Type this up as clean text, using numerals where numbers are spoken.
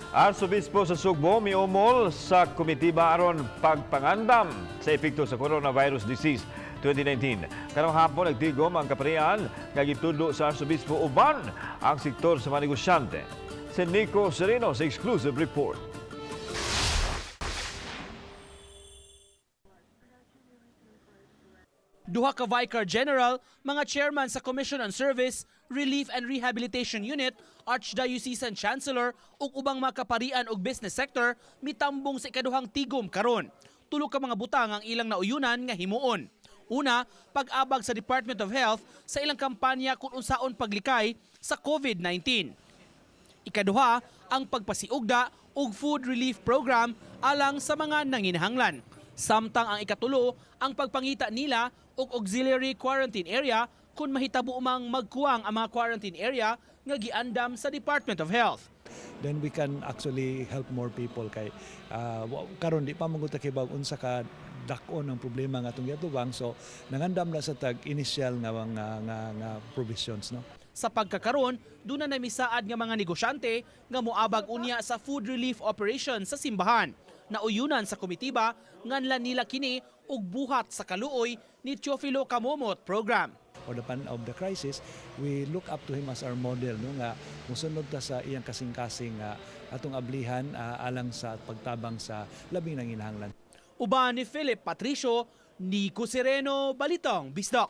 Arsobispo sa Sugbo miumol sa komitiba aron pagpangandam sa epekto sa coronavirus disease 2019. Karong hapon nagtigom ang kaparian nga gitudlo sa Arsobispo uban ang sektor sa mga negosyante. Si Nico Sereno sa exclusive report. Duha ka Vicar General, mga chairman sa Commission on Service, Relief and Rehabilitation Unit, Archdiocesan Chancellor ug ubang mga kaparian ug business sector mitambong sa ikaduhang tigom karon. Tulo ka mga butang ang ilang nauyunan nga himuon. Una, pag-abag sa Department of Health sa ilang kampanya kung unsaon paglikay sa COVID-19. Ikaduha, ang pagpasiugda ug food relief program alang sa mga nanginahanglan. Samtang ang ikatulo, ang pagpangita nila og auxiliary quarantine area kung mahitabo umang magkuwang ang mga quarantine area nga giandam sa Department of Health. Then we can actually help more people kay karon di pa maguta kay bag unsa ka dakon ang problema nga atong giatubang, so nangandam na sa tag initial nga provisions, no. Sa pagkakaron, doon na namisaad nga mga negosyante nga moabag unya sa food relief operation sa simbahan. Nauyunan sa komitiba nganlan nila kini og buhat sa kaluoy ni Teofilo Camomot program. For the pan of the crisis, we look up to him as our model, no, nga musunod ta sa iyang kasing-kasing atong ablihan alang sa pagtabang sa labing nanginahanglan. Uban ni Philip Patricio, Nico Sereno, Balitang Bisdak.